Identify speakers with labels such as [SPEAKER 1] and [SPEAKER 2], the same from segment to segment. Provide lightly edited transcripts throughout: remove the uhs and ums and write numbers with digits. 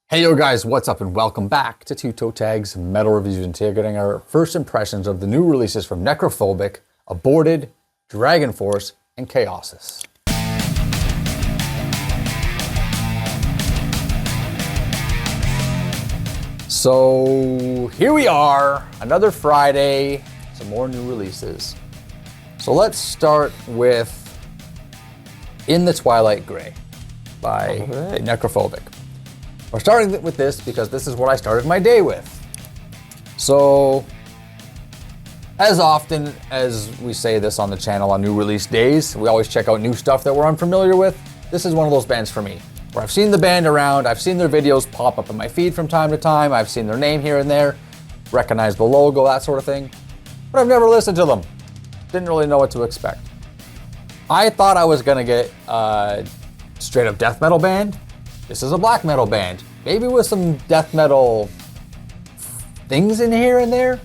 [SPEAKER 1] Hey yo guys, what's up and welcome back to Toe Tags Metal Reviews, and today we're getting our first impressions of the new releases from Necrophobic, Aborted, DragonForce, and Kaosis. So here we are, another Friday, some more new releases. So let's start with In the Twilight Gray by Necrophobic. We're starting with this because this is what I started my day with. So, as often as we say this on the channel on new release days, we always check out new stuff that we're unfamiliar with. This is one of those bands for me, where I've seen the band around, I've seen their videos pop up in my feed from time to time, I've seen their name here and there, recognize the logo, that sort of thing, but I've never listened to them. Didn't really know what to expect. I thought I was gonna get a straight up death metal band. This is a black metal band, maybe with some death metal things in here and there,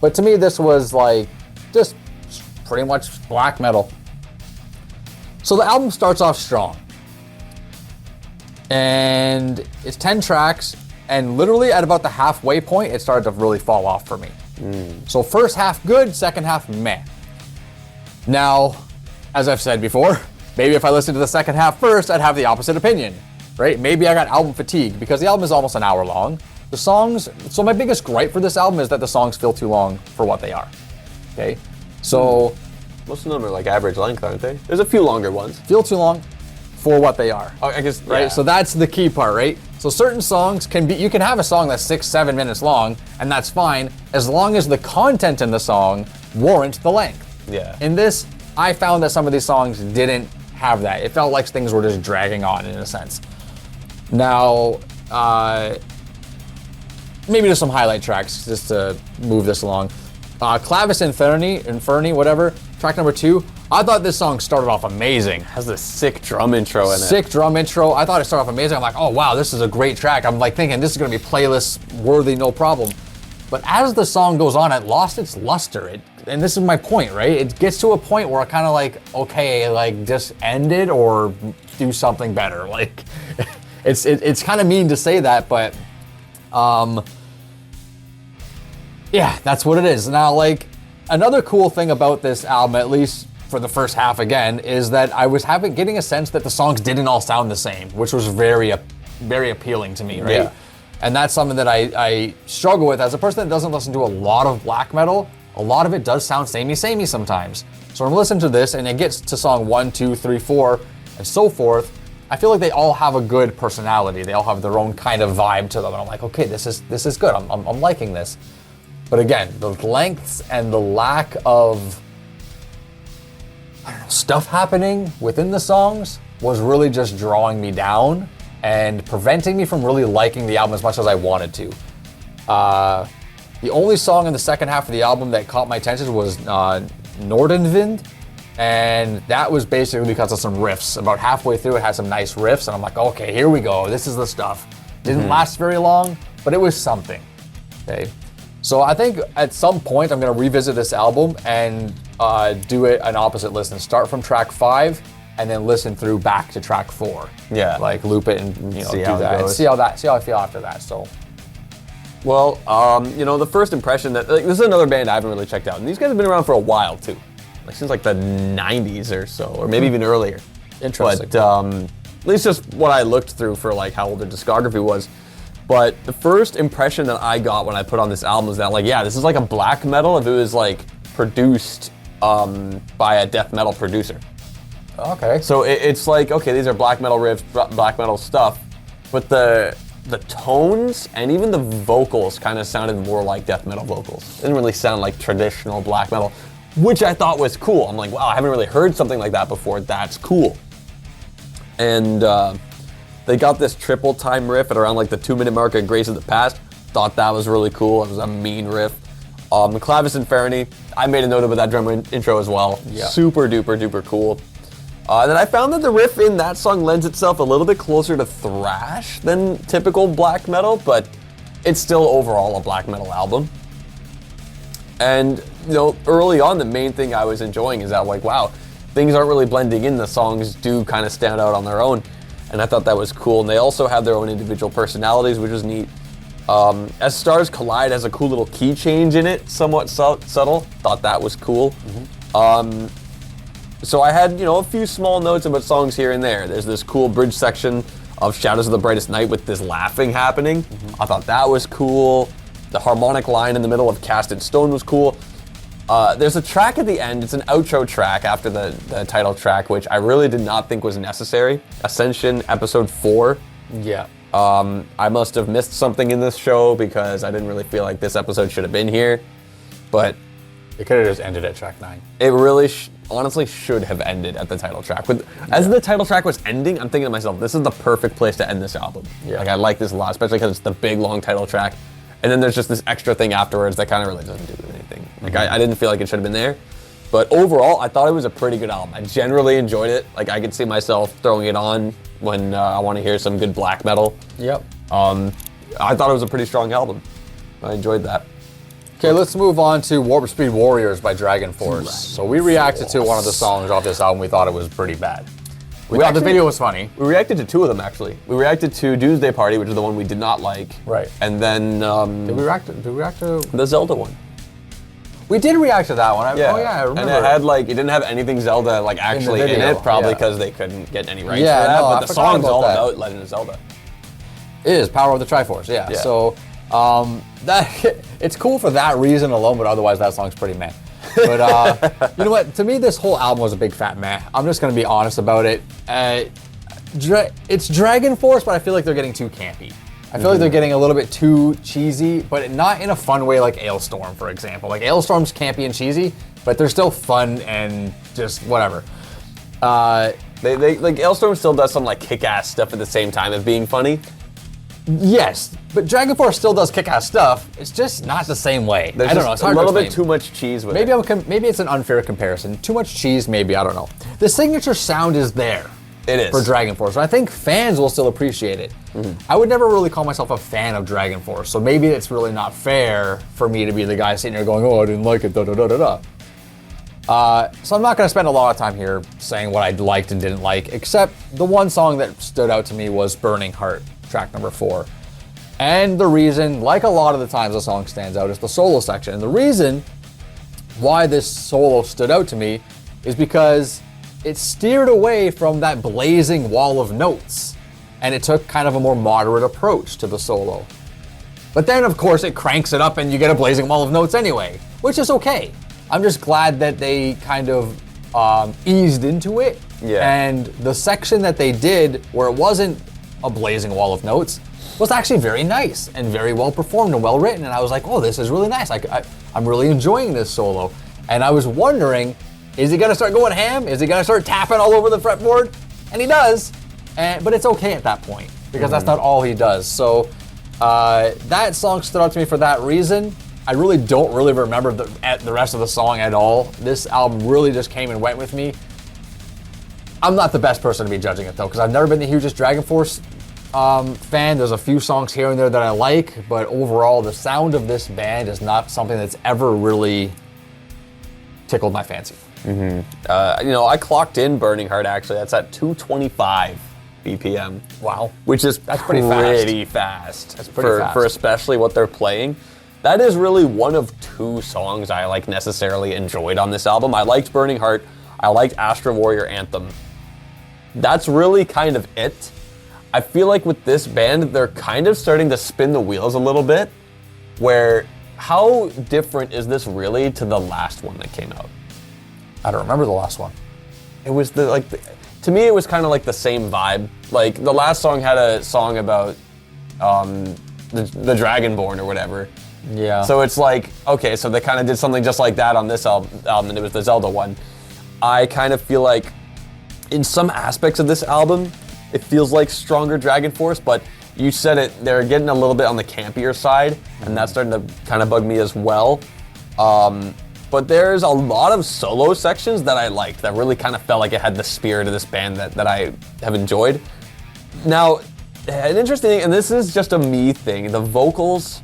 [SPEAKER 1] but to me this was like just pretty much black metal. So the album starts off strong, and it's 10 tracks, and literally at about the halfway point it started to really fall off for me. So first half good, second half meh. Now, as I've said before, maybe if I listened to the second half first, I'd have the opposite opinion. Right? Maybe I got album fatigue because the album is almost an hour long. The songs, so my biggest gripe for this album is that the songs feel too long for what they are. Okay? So,
[SPEAKER 2] most of them are like average length, aren't they? There's a few longer ones.
[SPEAKER 1] Feel too long for what they are.
[SPEAKER 2] I guess,
[SPEAKER 1] right?
[SPEAKER 2] Yeah.
[SPEAKER 1] So that's the key part, right? So certain songs can be, you can have a song that's 6-7 minutes long, and that's fine, as long as the content in the song warrants the length.
[SPEAKER 2] Yeah.
[SPEAKER 1] In this, I found that some of these songs didn't have that. It felt like things were just dragging on in a sense. Now, maybe just some highlight tracks just to move this along. Clavis Inferni, whatever, track number 2. I thought this song started off amazing.
[SPEAKER 2] Has this sick drum intro in it.
[SPEAKER 1] Sick drum intro. I thought it started off amazing. I'm like, oh wow, this is a great track. I'm like thinking this is gonna be playlist worthy, no problem. But as the song goes on, it lost its luster. And this is my point, right? It gets to a point where I kind of like, okay, like just end it or do something better. Like, it's kind of mean to say that, but yeah, that's what it is. Now, like, another cool thing about this album, at least for the first half again, is that I was getting a sense that the songs didn't all sound the same, which was very appealing to me, right?
[SPEAKER 2] Yeah.
[SPEAKER 1] And that's something that I struggle with as a person that doesn't listen to a lot of black metal. A lot of it does sound samey sometimes. So when I'm listening to this and it gets to song 1, 2, 3, 4, and so forth, I feel like they all have a good personality. They all have their own kind of vibe to them. And I'm like, okay, this is good. I'm liking this. But again, the lengths and the lack of, I don't know, stuff happening within the songs was really just drawing me down and preventing me from really liking the album as much as I wanted to. The only song in the second half of the album that caught my attention was Nordenwind. And that was basically because of some riffs. About halfway through, it had some nice riffs, and I'm like, okay, here we go. This is the stuff. Didn't last very long, but it was something. Okay, so I think at some point I'm gonna revisit this album and do it an opposite listen. Start from track 5 and then listen through back to track 4.
[SPEAKER 2] Yeah,
[SPEAKER 1] like loop it and
[SPEAKER 2] see
[SPEAKER 1] do
[SPEAKER 2] how
[SPEAKER 1] that and see how I feel after that. So.
[SPEAKER 2] Well, the first impression that this is another band I haven't really checked out, and these guys have been around for a while too. Like since like the 90s or so, or maybe even earlier.
[SPEAKER 1] Interesting.
[SPEAKER 2] But at least just what I looked through for like how old their discography was. But the first impression that I got when I put on this album was that like, yeah, this is like a black metal if it was like produced by a death metal producer.
[SPEAKER 1] Okay.
[SPEAKER 2] So it's like, okay, these are black metal riffs, black metal stuff, but the tones and even the vocals kind of sounded more like death metal vocals. It didn't really sound like traditional black metal, which I thought was cool. I'm like, wow, I haven't really heard something like that before. That's cool. And they got this triple time riff at around like the 2-minute mark at Grace of the Past. Thought that was really cool. It was a mean riff. Clavis Inferni, I made a note about that drum intro as well.
[SPEAKER 1] Yeah.
[SPEAKER 2] Super duper cool. Then I found that the riff in that song lends itself a little bit closer to thrash than typical black metal, but it's still overall a black metal album. And early on, the main thing I was enjoying is that like, wow, things aren't really blending in. The songs do kind of stand out on their own. and I thought that was cool. And they also have their own individual personalities, which was neat. As Stars Collide has a cool little key change in it, somewhat subtle. Thought that was cool. So I had, a few small notes about songs here and there. There's this cool bridge section of Shadows of the Brightest Night with this laughing happening. I thought that was cool. The harmonic line in the middle of Cast in Stone was cool. There's a track at the end. It's an outro track after the title track, which I really did not think was necessary. Ascension, episode 4.
[SPEAKER 1] Yeah.
[SPEAKER 2] I must have missed something in this show because I didn't really feel like this episode should have been here. But
[SPEAKER 1] it could have just ended at track 9.
[SPEAKER 2] It really, honestly, should have ended at the title track. But as the title track was ending, I'm thinking to myself, this is the perfect place to end this album.
[SPEAKER 1] Yeah.
[SPEAKER 2] Like, I like this a lot, especially because it's the big, long title track. And then there's just this extra thing afterwards that kind of really doesn't do anything. Like, I didn't feel like it should have been there. But overall, I thought it was a pretty good album. I generally enjoyed it. Like, I could see myself throwing it on when I want to hear some good black metal.
[SPEAKER 1] Yep.
[SPEAKER 2] I thought it was a pretty strong album. I enjoyed that.
[SPEAKER 1] Okay, let's move on to Warp Speed Warriors by DragonForce. So we reacted to one of the songs off this album. We thought it was pretty bad. We thought the video was funny.
[SPEAKER 2] We reacted to 2 of them, actually. We reacted to Doomsday Party, which is the one we did not like.
[SPEAKER 1] Right.
[SPEAKER 2] And then
[SPEAKER 1] Did we react to
[SPEAKER 2] the Zelda one.
[SPEAKER 1] We did react to that one. I remember.
[SPEAKER 2] And it had it didn't have anything Zelda actually in
[SPEAKER 1] video,
[SPEAKER 2] it, probably because they couldn't get any rights
[SPEAKER 1] Yeah,
[SPEAKER 2] for that.
[SPEAKER 1] no,
[SPEAKER 2] But
[SPEAKER 1] I
[SPEAKER 2] the
[SPEAKER 1] forgot
[SPEAKER 2] song's
[SPEAKER 1] about
[SPEAKER 2] all
[SPEAKER 1] that.
[SPEAKER 2] about Legend of Zelda.
[SPEAKER 1] It is Power of the Triforce. Yeah.
[SPEAKER 2] Yeah.
[SPEAKER 1] So that it's cool for that reason alone, but otherwise that song's pretty meh. But you know what? To me, this whole album was a big fat meh. I'm just gonna be honest about it. It's DragonForce, but I feel like they're getting too campy. I feel like they're getting a little bit too cheesy, but not in a fun way like Ailstorm, for example. Like Ailstorm's campy and cheesy, but they're still fun and just whatever.
[SPEAKER 2] They like Ailstorm still does some kick-ass stuff at the same time as being funny.
[SPEAKER 1] Yes, but DragonForce still does kick-ass stuff. It's just not the same way.
[SPEAKER 2] There's
[SPEAKER 1] I don't know. It's hard
[SPEAKER 2] a little
[SPEAKER 1] to
[SPEAKER 2] bit
[SPEAKER 1] explain.
[SPEAKER 2] too much cheese with
[SPEAKER 1] Maybe
[SPEAKER 2] it.
[SPEAKER 1] maybe it's an unfair comparison. Too much cheese, maybe, I don't know. The signature sound is there.
[SPEAKER 2] It is.
[SPEAKER 1] For DragonForce. I think fans will still appreciate it. I would never really call myself a fan of DragonForce, so maybe it's really not fair for me to be the guy sitting there going, oh, I didn't like it, da-da-da-da-da. So I'm not going to spend a lot of time here saying what I liked and didn't like, except the one song that stood out to me was Burning Heart, track number 4. And the reason, like a lot of the times the song stands out, is the solo section. And the reason why this solo stood out to me is because it steered away from that blazing wall of notes, and it took kind of a more moderate approach to the solo. But then, of course, it cranks it up and you get a blazing wall of notes anyway, which is okay. I'm just glad that they kind of eased into it.
[SPEAKER 2] Yeah.
[SPEAKER 1] And the section that they did, where it wasn't a blazing wall of notes, was actually very nice and very well performed and well written. And I was like, oh, this is really nice. I'm really enjoying this solo. And I was wondering, is he gonna start going ham? Is he gonna start tapping all over the fretboard? And he does, but it's okay at that point because that's not all he does. So that song stood out to me for that reason. I really don't really remember the rest of the song at all. This album really just came and went with me. I'm not the best person to be judging it though, because I've never been the hugest DragonForce fan. There's a few songs here and there that I like, but overall the sound of this band is not something that's ever really tickled my fancy.
[SPEAKER 2] I clocked in Burning Heart actually. That's at 225 BPM.
[SPEAKER 1] Wow.
[SPEAKER 2] Which is
[SPEAKER 1] That's pretty
[SPEAKER 2] fast.
[SPEAKER 1] That's pretty fast.
[SPEAKER 2] For especially what they're playing. That is really one of 2 songs I necessarily enjoyed on this album. I liked Burning Heart. I liked Astra Warrior Anthem. That's really kind of it. I feel like with this band, they're kind of starting to spin the wheels a little bit, where how different is this really to the last one that came out?
[SPEAKER 1] I don't remember the last one.
[SPEAKER 2] It was to me it was kind of like the same vibe. Like the last song had a song about the Dragonborn or whatever.
[SPEAKER 1] Yeah.
[SPEAKER 2] So it's like, okay, so they kind of did something just like that on this album, and it was the Zelda one. I kind of feel like in some aspects of this album, it feels like stronger DragonForce, but you said it, they're getting a little bit on the campier side, and that's starting to kind of bug me as well. But there's a lot of solo sections that I liked that really kind of felt like it had the spirit of this band that I have enjoyed. Now, an interesting thing, and this is just a me thing, the vocals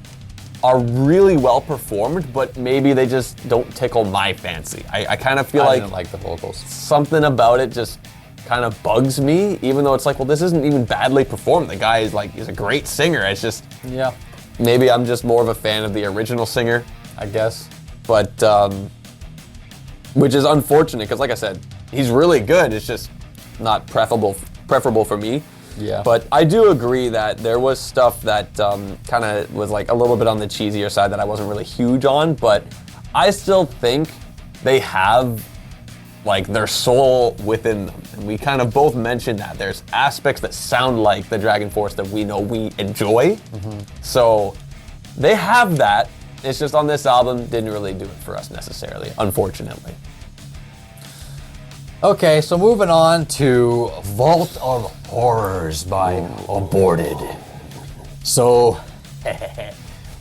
[SPEAKER 2] are really well performed, but maybe they just don't tickle my fancy. I kind of feel
[SPEAKER 1] I
[SPEAKER 2] like
[SPEAKER 1] didn't like the vocals.
[SPEAKER 2] something about it just kind of bugs me, even though it's like, well, this isn't even badly performed. The guy is like, he's a great singer. It's just,
[SPEAKER 1] Yeah.
[SPEAKER 2] maybe I'm just more of a fan of the original singer, I guess. But, which is unfortunate, because like I said, he's really good. It's just not preferable for me.
[SPEAKER 1] Yeah.
[SPEAKER 2] But I do agree that there was stuff that kind of was like a little bit on the cheesier side that I wasn't really huge on, but I still think they have like their soul within them. And we kind of both mentioned that. There's aspects that sound like the DragonForce that we know we enjoy. So they have that. It's just on this album, didn't really do it for us necessarily, unfortunately.
[SPEAKER 1] Okay, so moving on to Vault of Horrors by Aborted. So,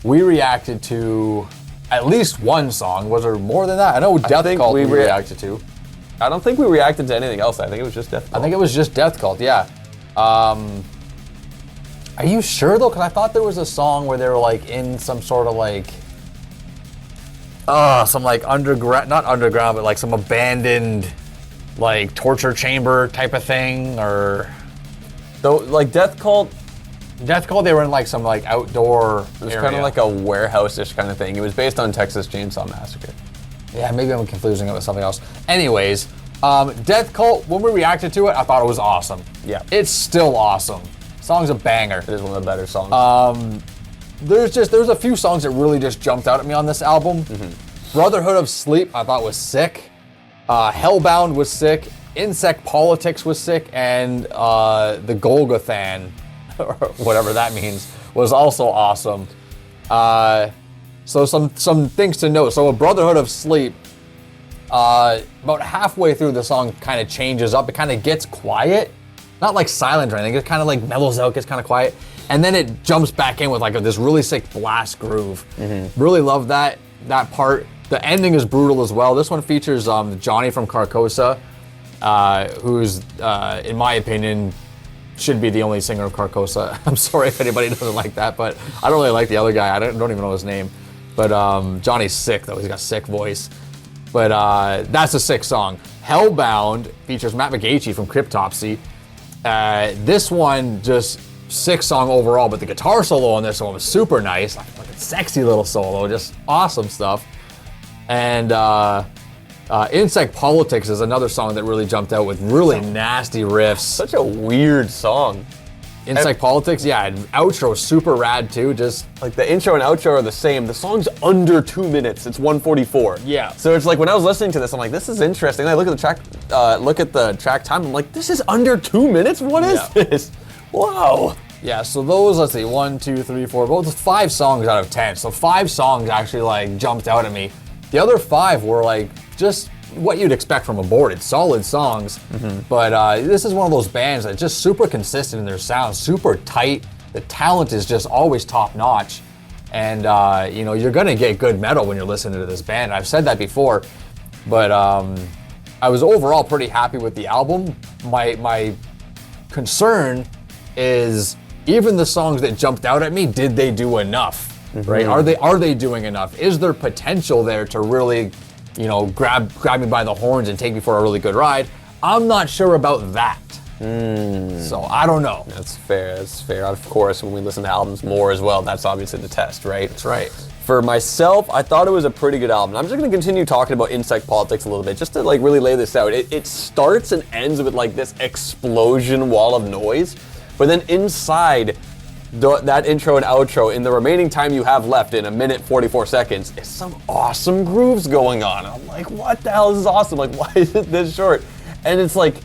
[SPEAKER 1] we reacted to at least one song. Was there more than that? I know Death Cult we reacted to.
[SPEAKER 2] I don't think we reacted to anything else. I think it was just Death Cult.
[SPEAKER 1] I think it was just Death Cult, yeah. Are you sure though? Because I thought there was a song where they were like in some sort of like, some like underground, not underground, but like some abandoned like torture chamber type of thing, or
[SPEAKER 2] though, like Death Cult,
[SPEAKER 1] they were in like some like outdoor
[SPEAKER 2] it was kind of like a warehouse-ish kind of thing. It was based on Texas Chainsaw Massacre.
[SPEAKER 1] Yeah, maybe I'm confusing it with something else. Anyways, Death Cult, when we reacted to it, I thought it was awesome.
[SPEAKER 2] Yeah.
[SPEAKER 1] It's still awesome. Song's a banger.
[SPEAKER 2] It is one of the better songs.
[SPEAKER 1] There's a few songs that really just jumped out at me on this album. Brotherhood of Sleep, I thought was sick. Hellbound was sick. Insect Politics was sick, and the Golgothan, or whatever that means, was also awesome. So some things to note. So a Brotherhood of Sleep, about halfway through the song kind of changes up. It kind of gets quiet. Not like silent or anything. It kind of like mellows out, gets kind of quiet. And then it jumps back in with like this really sick blast groove. Really love that part. The ending is brutal as well. This one features Johnny from Carcosa, who's, in my opinion, should be the only singer of Carcosa. I'm sorry if anybody doesn't like that, but I don't really like the other guy. I don't even know his name. But Johnny's sick, though. He's got a sick voice. But that's a sick song. Hellbound features Matt McGeachy from Cryptopsy. This one, just sick song overall, but the guitar solo on this one was super nice. Like a sexy little solo, just awesome stuff. And Insect Politics is another song that really jumped out with really nasty riffs.
[SPEAKER 2] Such a weird song.
[SPEAKER 1] Insect Politics, yeah, and outro super rad too. Just
[SPEAKER 2] like the intro and outro are the same. The song's under 2 minutes. It's 1:44.
[SPEAKER 1] Yeah.
[SPEAKER 2] So it's like when I was listening to this, I'm like, this is interesting. And I look at the track time. I'm like, this is under 2 minutes. What is this? Wow.
[SPEAKER 1] Yeah. So those, let's see, 1, 2, 3, 4, both 5 songs out of 10. So 5 songs actually like jumped out at me. The other 5 were like just what you'd expect from Aborted, solid songs. But this is one of those bands that's just super consistent in their sound, super tight. The talent is just always top notch. And you know, you're gonna get good metal when you're listening to this band. I've said that before, but I was overall pretty happy with the album. My concern is even the songs that jumped out at me, did they do enough? Right? Are they doing enough? Is there potential there to really, you know, grab me by the horns and take me for a really good ride? I'm not sure about that. So I don't know.
[SPEAKER 2] That's fair. That's fair. Of course, when we listen to albums more as well, that's obviously the test, right?
[SPEAKER 1] That's right.
[SPEAKER 2] For myself, I thought it was a pretty good album. I'm just going to continue talking about Insect Politics a little bit, just to like really lay this out. It starts and ends with like this explosion wall of noise, but then inside that intro and outro, in the remaining time you have left, in 1:44, is some awesome grooves going on. And I'm like, what the hell is this awesome? Like, why is it this short? And it's like,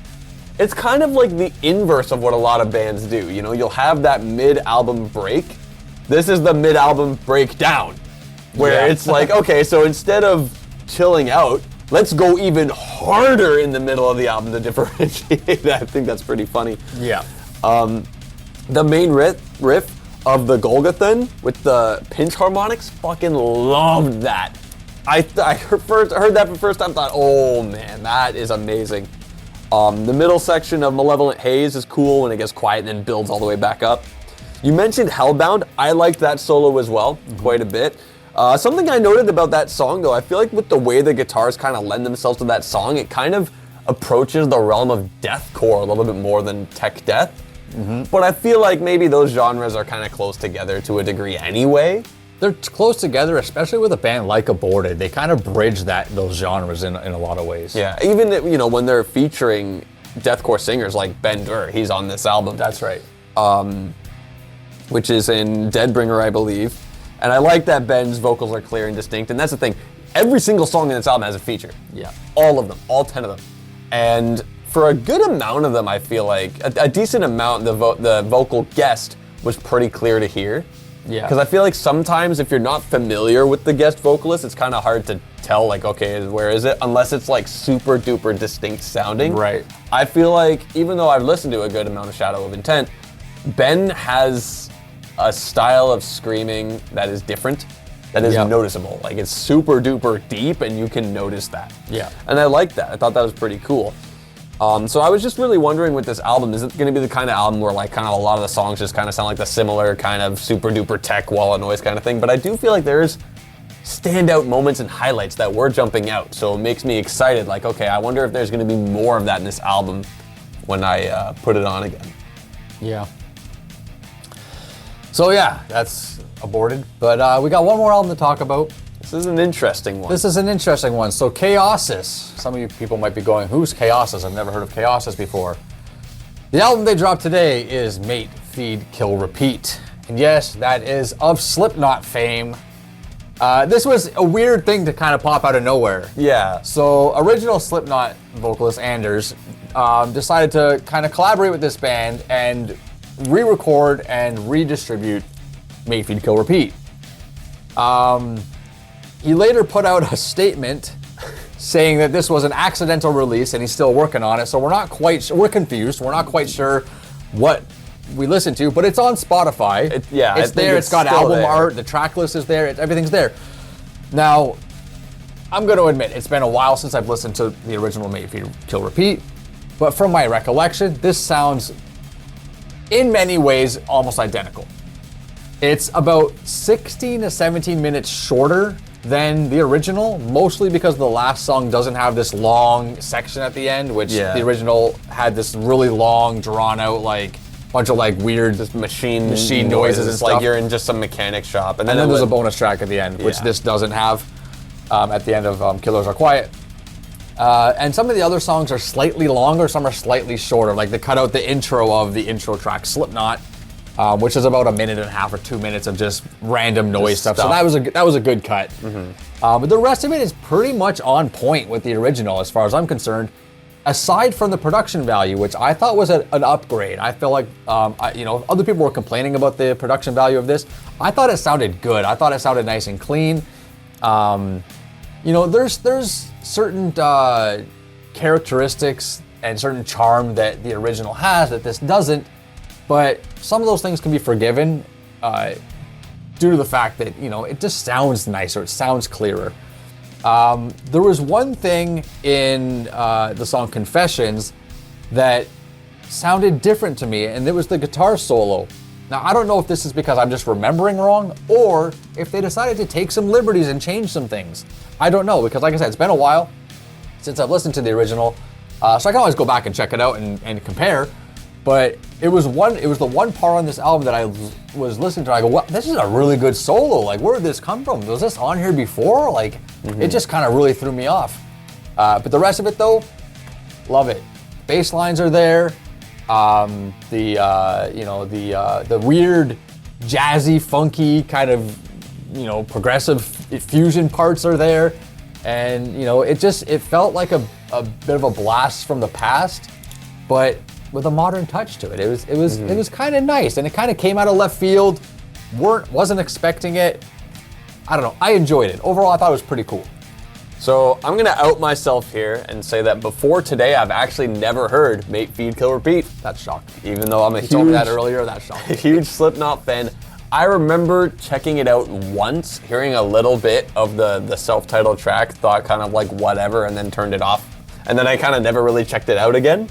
[SPEAKER 2] it's kind of like the inverse of what a lot of bands do. You know, you'll have that mid-album break. This is the mid-album breakdown, where it's like, okay, so instead of chilling out, let's go even harder in the middle of the album to differentiate. I think that's pretty funny.
[SPEAKER 1] Yeah.
[SPEAKER 2] The main riff of the Golgothan with the pinch harmonics, fucking loved that. I heard that for the first time, thought, oh man, that is amazing. The middle section of Malevolent Haze is cool when it gets quiet and then builds all the way back up. You mentioned Hellbound. I liked that solo as well, quite a bit. Something I noted about that song, though, I feel like with the way the guitars kind of lend themselves to that song, it kind of approaches the realm of deathcore a little bit more than tech death. But I feel like maybe those genres are kind of close together to a degree anyway.
[SPEAKER 1] They're close together, especially with a band like Aborted. They kind of bridge those genres in a lot of ways.
[SPEAKER 2] Yeah, even when they're featuring deathcore singers like Ben Durr, he's on this album.
[SPEAKER 1] That's right.
[SPEAKER 2] Which is in Deadbringer, I believe. And I like that Ben's vocals are clear and distinct. And that's the thing. Every single song in this album has a feature.
[SPEAKER 1] Yeah.
[SPEAKER 2] All of them. All 10 of them. And for a good amount of them, I feel like, a decent amount, the vocal guest was pretty clear to hear.
[SPEAKER 1] Yeah.
[SPEAKER 2] Because I feel like sometimes if you're not familiar with the guest vocalist, it's kind of hard to tell, like, okay, where is it? Unless it's like super duper distinct sounding.
[SPEAKER 1] Right.
[SPEAKER 2] I feel like, even though I've listened to a good amount of Shadow of Intent, Ben has a style of screaming that is different, that is noticeable. Like, it's super duper deep and you can notice that.
[SPEAKER 1] Yeah.
[SPEAKER 2] And I like that. I thought that was pretty cool. So I was just really wondering with this album, is it going to be the kind of album where like kind of a lot of the songs just kind of sound like the similar kind of super duper tech wall of noise kind of thing? But I do feel like there's standout moments and highlights that were jumping out. So it makes me excited. Like, okay, I wonder if there's going to be more of that in this album when I put it on again.
[SPEAKER 1] Yeah. So yeah, that's Aborted. But we got one more album to talk about.
[SPEAKER 2] This is an interesting one.
[SPEAKER 1] This is an interesting one. So Kaosis. Some of you people might be going, who's Kaosis? I've never heard of Kaosis before. The album they dropped today is Mate, Feed, Kill, Repeat. And yes, that is of Slipknot fame. This was a weird thing to kind of pop out of nowhere.
[SPEAKER 2] Yeah.
[SPEAKER 1] So original Slipknot vocalist Anders decided to kind of collaborate with this band and re-record and redistribute Mate, Feed, Kill, Repeat. He later put out a statement saying that this was an accidental release and he's still working on it. So we're confused. We're not quite sure what we listened to, but it's on Spotify. It's there. It's got album art. The track list is there. Everything's there. Now, I'm going to admit, it's been a while since I've listened to the original Mate, Feed, Kill, Repeat. But from my recollection, this sounds, in many ways, almost identical. It's about 16 to 17 minutes shorter than the original, mostly because the last song doesn't have this long section at the end, which the original had this really long, drawn out, like, bunch of like weird
[SPEAKER 2] just machine
[SPEAKER 1] noises and stuff.
[SPEAKER 2] Like you're in just some mechanic shop.
[SPEAKER 1] And then there's a bonus track at the end, which this doesn't have at the end of Killers Are Quiet. And some of the other songs are slightly longer, some are slightly shorter. Like they cut out the intro of the intro track, Slipknot, which is about 1.5 minutes or 2 minutes of just random noise stuff. So that was a good cut. But the rest of it is pretty much on point with the original, as far as I'm concerned. Aside from the production value, which I thought was an upgrade. I feel like, other people were complaining about the production value of this. I thought it sounded good. I thought it sounded nice and clean. There's certain characteristics and certain charm that the original has that this doesn't. But some of those things can be forgiven due to the fact that, it just sounds nicer. It sounds clearer. There was one thing in the song Confessions that sounded different to me, and it was the guitar solo. Now, I don't know if this is because I'm just remembering wrong, or if they decided to take some liberties and change some things. I don't know, because like I said, it's been a while since I've listened to the original, so I can always go back and check it out and compare. But it was the one part on this album that I was listening to. I go, "What? This is a really good solo. Like, where did this come from? Was this on here before?" Like, it just kind of really threw me off. But the rest of it, though, love it. Bass lines are there. The weird, jazzy, funky kind of, progressive fusion parts are there, and it felt like a bit of a blast from the past, but with a modern touch to it. It was kind of nice, and it kind of came out of left field. Wasn't expecting it. I don't know. I enjoyed it. Overall, I thought it was pretty cool.
[SPEAKER 2] So I'm gonna out myself here and say that before today, I've actually never heard Mate, Feed, Kill, Repeat.
[SPEAKER 1] That shocked me.
[SPEAKER 2] Even though I'm
[SPEAKER 1] You told me that earlier. That shocked me.
[SPEAKER 2] huge Slipknot fan. I remember checking it out once, hearing a little bit of the self-titled track, thought kind of like whatever, and then turned it off. And then I kind of never really checked it out again,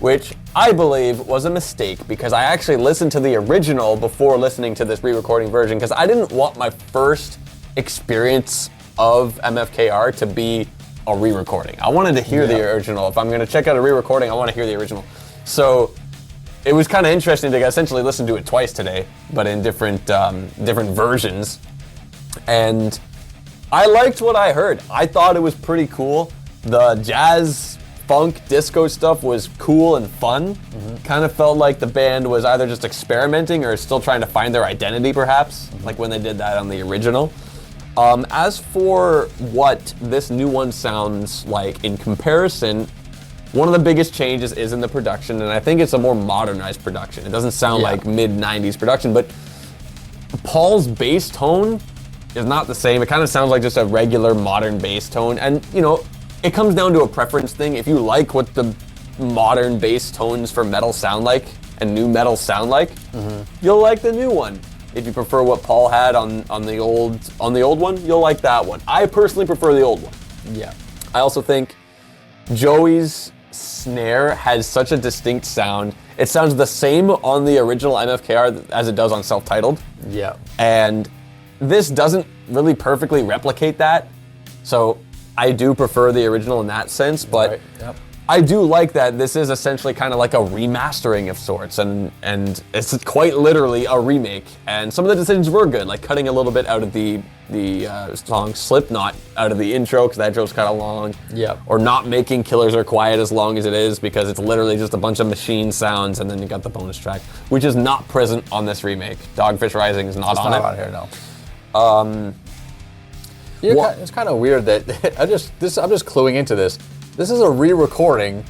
[SPEAKER 2] which I believe was a mistake, because I actually listened to the original before listening to this re-recording version, because I didn't want my first experience of MFKR to be a re-recording. I wanted to hear the original. If I'm going to check out a re-recording, I want to hear the original. So it was kind of interesting to essentially listen to it twice today, but in different versions. And I liked what I heard. I thought it was pretty cool. The jazz, funk, disco stuff was cool and fun. Kind of felt like the band was either just experimenting or still trying to find their identity, perhaps, like when they did that on the original. As for what this new one sounds like in comparison, one of the biggest changes is in the production, and I think it's a more modernized production. It doesn't sound like mid-90s production, but Paul's bass tone is not the same. It kind of sounds like just a regular modern bass tone, and you know, it comes down to a preference thing. If you like what the modern bass tones for metal sound like and new metal sound like, you'll like the new one. If you prefer what Paul had on the old one, you'll like that one. I personally prefer the old one.
[SPEAKER 1] Yeah.
[SPEAKER 2] I also think Joey's snare has such a distinct sound. It sounds the same on the original MFKR as it does on self-titled.
[SPEAKER 1] Yeah.
[SPEAKER 2] And this doesn't really perfectly replicate that. So I do prefer the original in that sense, but I do like that this is essentially kind of like a remastering of sorts, and it's quite literally a remake. And some of the decisions were good, like cutting a little bit out of the song Slipknot out of the intro, because that intro's kind of long.
[SPEAKER 1] Yeah.
[SPEAKER 2] Or not making Killers Are Quiet as long as it is, because it's literally just a bunch of machine sounds, and then you got the bonus track, which is not present on this remake. Dogfish Rising is not on it.
[SPEAKER 1] Not on here, no. It's kind of weird that I'm just cluing into this. This is a re-recording,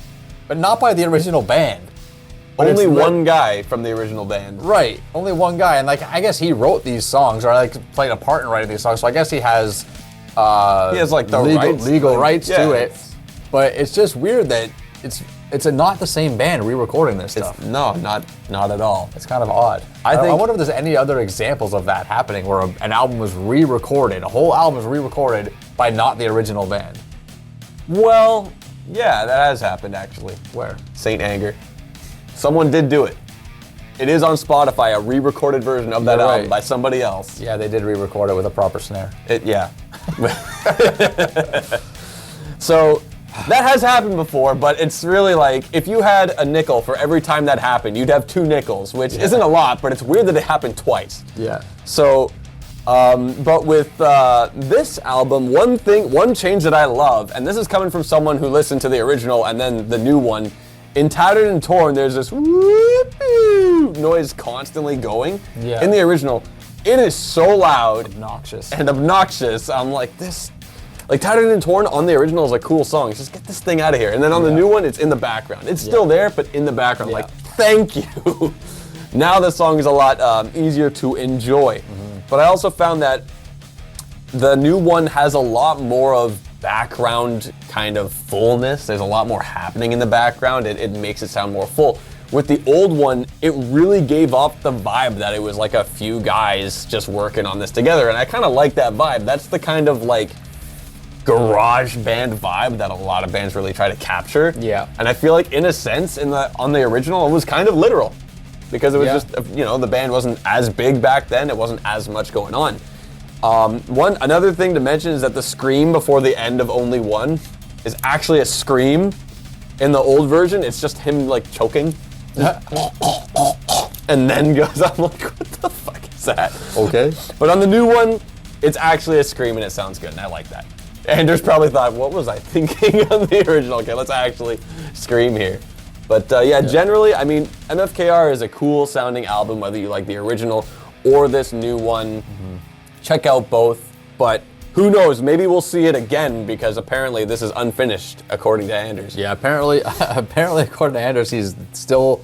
[SPEAKER 1] but not by the original band. But
[SPEAKER 2] only one guy from the original band.
[SPEAKER 1] Right, only one guy, and like I guess he wrote these songs, or like played a part in writing these songs. So I guess he has
[SPEAKER 2] like the
[SPEAKER 1] legal rights to it. But it's just weird that it's not the same band re-recording this stuff.
[SPEAKER 2] No, not at all.
[SPEAKER 1] It's kind of odd. I wonder if there's any other examples of that happening where an album was re-recorded, a whole album was re-recorded by not the original band.
[SPEAKER 2] Well, yeah, that has happened actually.
[SPEAKER 1] Where?
[SPEAKER 2] Saint Anger. Someone did do it. It is on Spotify, a re-recorded version of that album by somebody else.
[SPEAKER 1] Yeah, they did re-record it with a proper snare.
[SPEAKER 2] So that has happened before, but it's really like, if you had a nickel for every time that happened, you'd have 2 nickels, which isn't a lot, but it's weird that it happened twice.
[SPEAKER 1] Yeah.
[SPEAKER 2] So, but with this album, one change that I love, and this is coming from someone who listened to the original and then the new one, in Tattered and Torn, there's this whoop noise constantly going.
[SPEAKER 1] Yeah.
[SPEAKER 2] In the original, it is so loud.
[SPEAKER 1] Obnoxious.
[SPEAKER 2] I'm like, this, like Tattered and Torn on the original is a cool song. It's just get this thing out of here. And then on the new one, it's in the background. It's still there, but in the background. Like, thank you. Now the song is a lot easier to enjoy. But I also found that the new one has a lot more of background kind of fullness. There's a lot more happening in the background. It makes it sound more full. With the old one, it really gave off the vibe that it was like a few guys just working on this together, and I kind of like that vibe. That's the kind of like garage band vibe that a lot of bands really try to capture.
[SPEAKER 1] Yeah.
[SPEAKER 2] And I feel like in a sense on the original it was kind of literal, because it was just, you know, the band wasn't as big back then. It wasn't as much going on. Another thing to mention is that the scream before the end of Only One is actually a scream. In the old version, it's just him like choking. And then goes, I'm like, what the fuck is that?
[SPEAKER 1] Okay.
[SPEAKER 2] But on the new one, it's actually a scream and it sounds good, and I like that. Anders probably thought, what was I thinking on the original? Okay, let's actually scream here. But generally, I mean, MFKR is a cool sounding album, whether you like the original or this new one. Check out both, but who knows, maybe we'll see it again, because apparently this is unfinished, according to Anders.
[SPEAKER 1] Yeah, apparently according to Anders, he's still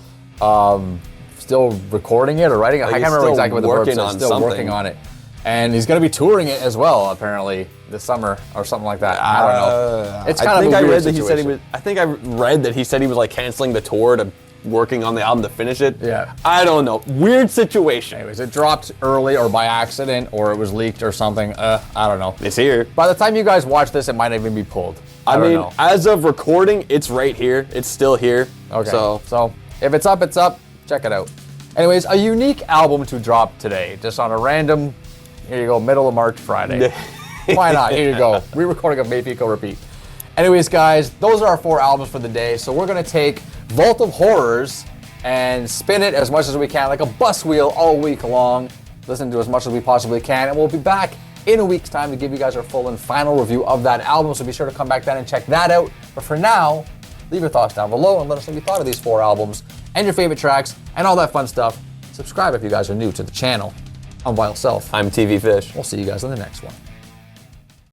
[SPEAKER 1] recording it or writing it.
[SPEAKER 2] Like
[SPEAKER 1] I can't remember exactly what the verb says. Still
[SPEAKER 2] something.
[SPEAKER 1] working on it. And he's going to be touring it as well, apparently, this summer or something like that. I don't know. It's kind of a weird situation.
[SPEAKER 2] I think I read that he said he was like canceling the tour to working on the album to finish it.
[SPEAKER 1] Yeah.
[SPEAKER 2] I don't know. Weird situation.
[SPEAKER 1] Anyways, it dropped early or by accident, or it was leaked or something. I don't know.
[SPEAKER 2] It's here.
[SPEAKER 1] By the time you guys watch this, it might even be pulled. I don't know.
[SPEAKER 2] As of recording, it's right here. It's still here.
[SPEAKER 1] Okay. So if it's up, it's up. Check it out. Anyways, a unique album to drop today, just on a random, here you go, middle of March Friday. Why not? Here you go. Re-recording of Maybe Go Repeat. Anyways, guys, those are our 4 albums for the day. So we're gonna take Vault of Horrors and spin it as much as we can, like a bus wheel all week long. Listen to as much as we possibly can, and we'll be back in a week's time to give you guys our full and final review of that album. So be sure to come back then and check that out. But for now, leave your thoughts down below and let us know what you thought of these 4 albums and your favorite tracks and all that fun stuff. Subscribe if you guys are new to the channel. I'm Vile Self.
[SPEAKER 2] I'm TV Fish.
[SPEAKER 1] We'll see you guys in the next one.